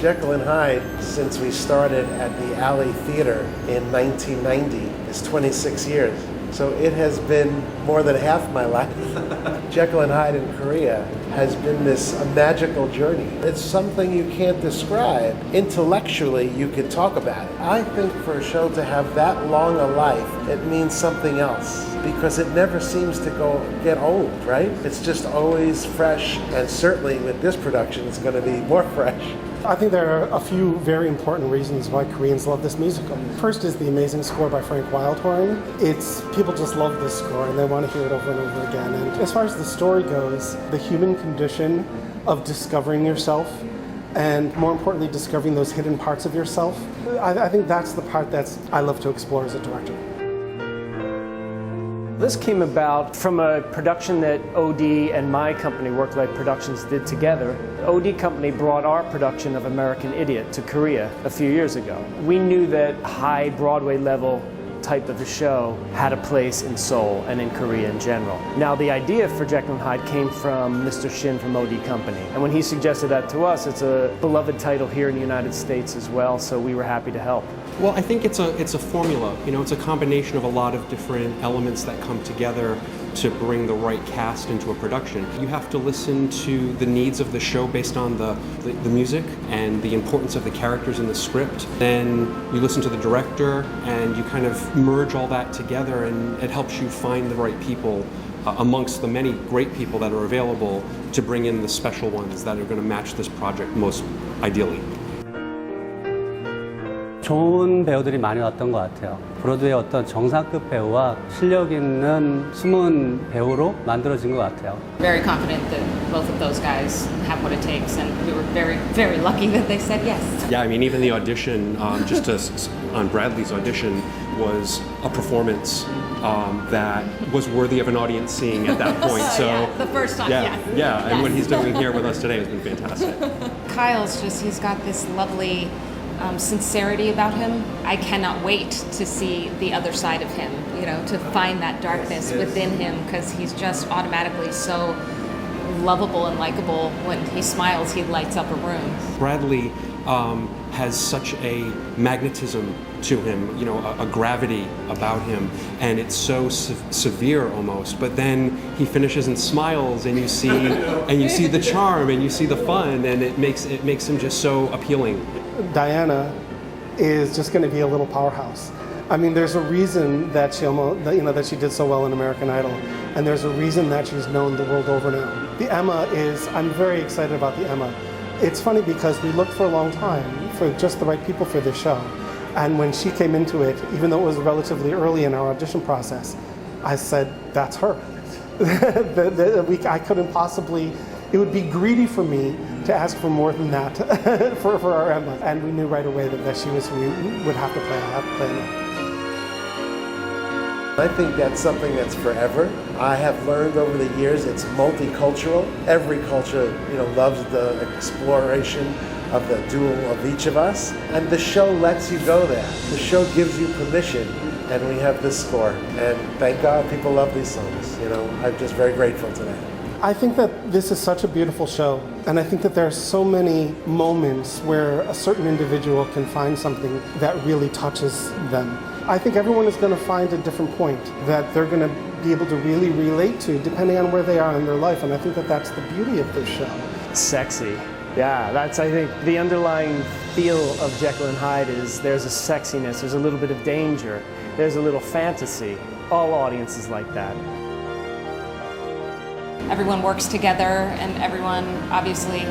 Jekyll and Hyde, since we started at the Alley Theater in 1990, is 26 years. So it has been more than half my life. Jekyll and Hyde in Korea has been this a magical journey. It's something you can't describe. Intellectually, you could talk about it. I think for a show to have that long a life, it means something else because it never seems to get old, right? It's just always fresh, and certainly with this production, it's going to be more fresh. I think there are a few very important reasons why Koreans love this musical. First is the amazing score by Frank Wildhorn. People just love this score and they want to hear it over and over again. And as far as the story goes, the human condition of discovering yourself and more importantly, discovering those hidden parts of yourself, I think that's the part I love to explore as a director. This came about from a production that OD and my company, Worklife Productions, did together. The OD company brought our production of American Idiot to Korea a few years ago. We knew that high Broadway level type of a show had a place in Seoul and in Korea in general. Now the idea for Jekyll and Hyde came from Mr. Shin from OD Company. And when he suggested that to us, it's a beloved title here in the United States as well, so we were happy to help. Well, I think it's a formula. You know, it's a combination of a lot of different elements that come together to bring the right cast into a production. You have to listen to the needs of the show based on the music and the importance of the characters in the script. Then you listen to the director and you kind of merge all that together, and it helps you find the right people amongst the many great people that are available to bring in the special ones that are going to match this project most ideally. 좋은 배우들이 많이 왔던 것 같아요. 브로드웨이 어떤 정상급 배우와 실력 있는 숨은 배우로 만들어진 것 같아요. Very confident that both of those guys have what it takes, and we were very, very lucky that they said yes. Yeah, I mean, even the audition, on Bradley's audition, was a performance that was worthy of an audience seeing at that point. So yeah, the first time, yeah, yes. and what he's doing here with us today has been fantastic. Kyle's he's got this lovely sincerity about him. I cannot wait to see the other side of him, you know, to find that darkness within him, because he's just automatically so lovable and likable. When he smiles, he lights up a room. Bradley has such a magnetism to him, you know, a gravity about him, and it's so severe almost. But then he finishes and smiles, and you see the charm, and you see the fun, and it makes him just so appealing. Diana is just going to be a little powerhouse. I mean, there's a reason that that she did so well in American Idol, and there's a reason that she's known the world over now. The Emma I'm very excited about the Emma. It's funny because we looked for a long time for just the right people for this show, and when she came into it, even though it was relatively early in our audition process, I said, that's her. I couldn't possibly, it would be greedy for me to ask for more than that for our Emma, and we knew right away that she was who we would have to play Emma. I think that's something that's forever. I have learned over the years it's multicultural. Every culture, loves the exploration of the dual of each of us, and the show lets you go there. The show gives you permission, and we have this score. And thank God people love these songs. I'm just very grateful to that. I think that this is such a beautiful show, and I think that there are so many moments where a certain individual can find something that really touches them. I think everyone is going to find a different point that they're going to be able to really relate to depending on where they are in their life, and I think that that's the beauty of this show. Sexy. Yeah, that's, I think, the underlying feel of Jekyll and Hyde is there's a sexiness, there's a little bit of danger, there's a little fantasy. All audiences like that. Everyone works together, and everyone, obviously,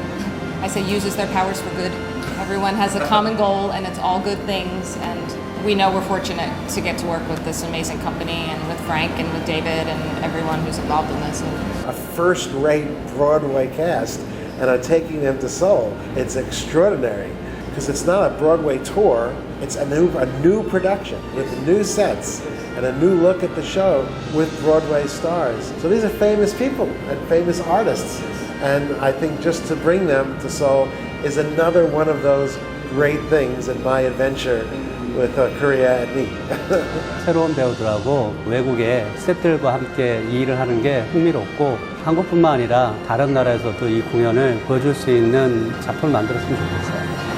I say uses their powers for good. Everyone has a common goal, and it's all good things, and we know we're fortunate to get to work with this amazing company, and with Frank and with David and everyone who's involved in this. A first-rate Broadway cast, and are taking them to Seoul. It's extraordinary, because it's not a Broadway tour, it's a new production with new sets and a new look at the show with Broadway stars. So these are famous people and famous artists, and I think just to bring them to Seoul is another one of those great things in my adventure with Korea and me. 새로운 배우들하고 외국의 스태프들과 함께 이 일을 하는 게 흥미롭고 한국뿐만 아니라 다른 나라에서도 이 공연을 보여줄 수 있는 작품을 만들었으면 좋겠어요.